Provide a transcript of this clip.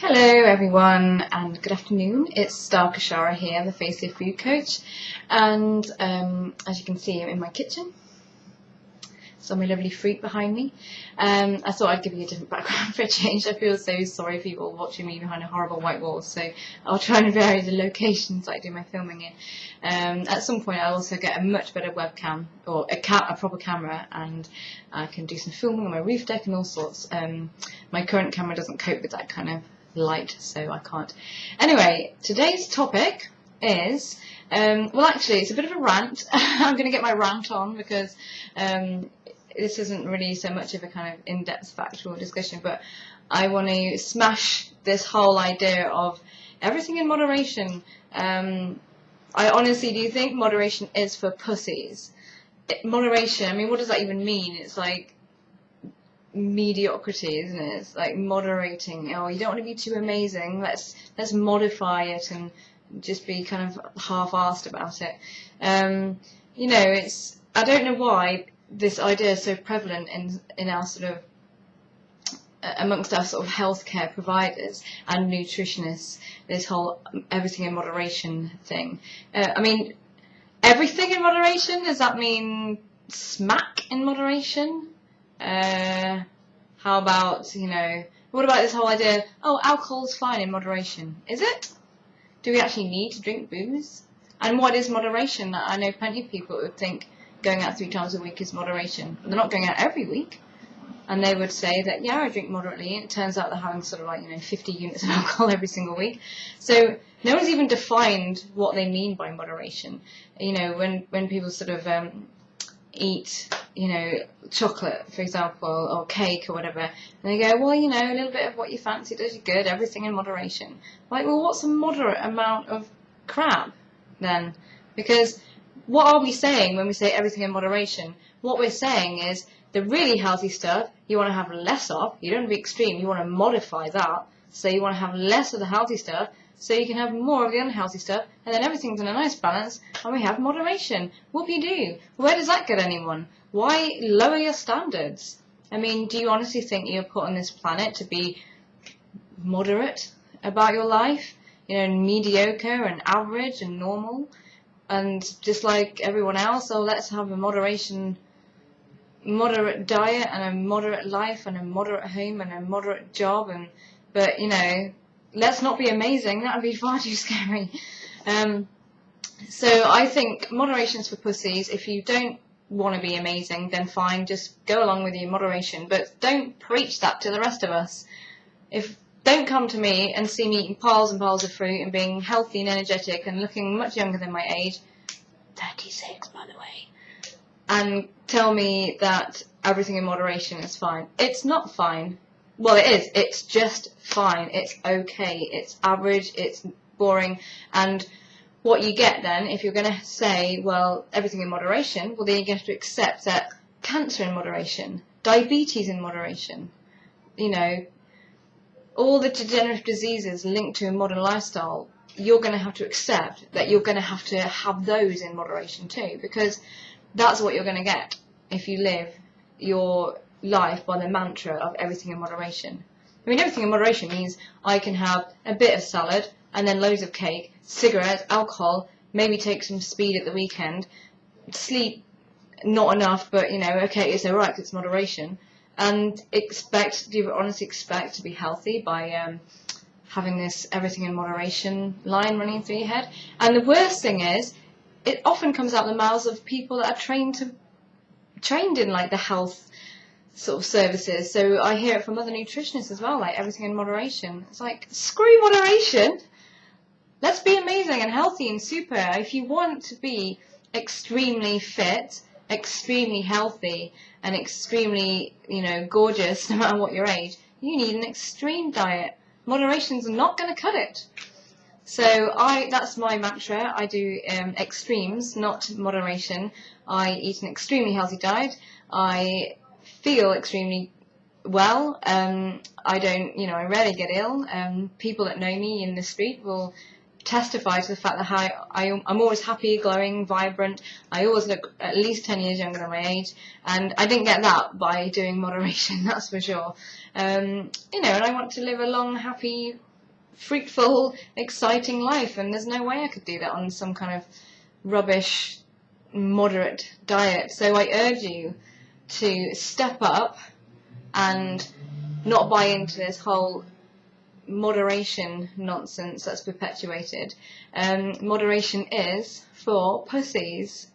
Hello everyone and good afternoon. It's Khechara here, the Facelift Food Coach, and as you can see I'm in my kitchen. So my lovely fruit behind me. I thought I'd give you a different background for a change. I feel so sorry for people watching me behind a horrible white wall, so I'll try and vary the locations I do my filming in. At some point I'll also get a much better webcam, or a proper camera, and I can do some filming on my roof deck and all sorts. My current camera doesn't cope with that kind of light, so I can't. Anyway, today's topic is, well actually it's a bit of a rant. I'm going to get my rant on because this isn't really so much of a kind of in-depth factual discussion, but I want to smash this whole idea of everything in moderation. I honestly do think moderation is for pussies. Moderation, I mean, what does that even mean? It's like mediocrity, isn't it? It's like moderating. Oh, you don't want to be too amazing. Let's modify it and just be kind of half-assed about it. You know, it's, I don't know why this idea is so prevalent in our sort of amongst our sort of healthcare providers and nutritionists. This whole everything in moderation thing. I mean, everything in moderation. Does that mean smack in moderation? How about, you know, what about this whole idea, oh, alcohol's fine in moderation? Is it? Do we actually need to drink booze? And what is moderation? I know plenty of people who would think going out 3 times a week is moderation. They're not going out every week. And they would say that, yeah, I drink moderately. And it turns out they're having sort of like, you know, 50 units of alcohol every single week. So no one's even defined what they mean by moderation. You know, when people sort of eat, you know, chocolate, for example, or cake or whatever, and they go, well, you know, a little bit of what you fancy does you good, everything in moderation. Like, well, what's a moderate amount of crap then? Because what are we saying when we say everything in moderation? What we're saying is the really healthy stuff you want to have less of. You don't want to be extreme, you want to modify that. So you want to have less of the healthy stuff so you can have more of the unhealthy stuff, and then everything's in a nice balance, and we have moderation. Whoop-de-doo. Where does that get anyone? Why lower your standards? I mean, do you honestly think you're put on this planet to be moderate about your life? You know, mediocre and average and normal, and just like everyone else, so let's have a moderate diet and a moderate life and a moderate home and a moderate job, but you know, let's not be amazing. That would be far too scary. So I think moderation is for pussies. If you don't want to be amazing, then fine, just go along with your moderation, but don't preach that to the rest of us. Don't come to me and see me eating piles and piles of fruit and being healthy and energetic and looking much younger than my age, 36 by the way, and tell me that everything in moderation is fine. It's not fine. Well, it is. It's just fine. It's okay. It's average. It's boring. And what you get then, if you're going to say, well, everything in moderation, well, then you have to accept that cancer in moderation, diabetes in moderation, you know, all the degenerative diseases linked to a modern lifestyle, you're going to have to accept that you're going to have those in moderation too, because that's what you're going to get if you live your life by the mantra of everything in moderation. I mean, everything in moderation means I can have a bit of salad and then loads of cake, cigarettes, alcohol, maybe take some speed at the weekend, sleep not enough, but you know, okay, it's alright because it's moderation, and do you honestly expect to be healthy by having this everything in moderation line running through your head? And the worst thing is, it often comes out the mouths of people that are trained in like the health sort of services. So I hear it from other nutritionists as well, like everything in moderation. It's like, screw moderation. Let's be amazing and healthy and super. If you want to be extremely fit, extremely healthy, and extremely, you know, gorgeous, no matter what your age, you need an extreme diet. Moderation's not going to cut it. So that's my mantra. I do extremes, not moderation. I eat an extremely healthy diet. I feel extremely well. I don't, you know, I rarely get ill. People that know me in the street will testify to the fact that I'm always happy, glowing, vibrant. I always look at least 10 years younger than my age, and I didn't get that by doing moderation, that's for sure. You know, and I want to live a long, happy, fruitful, exciting life, and there's no way I could do that on some kind of rubbish, moderate diet. So I urge you to step up and not buy into this whole moderation nonsense that's perpetuated. Moderation is for pussies.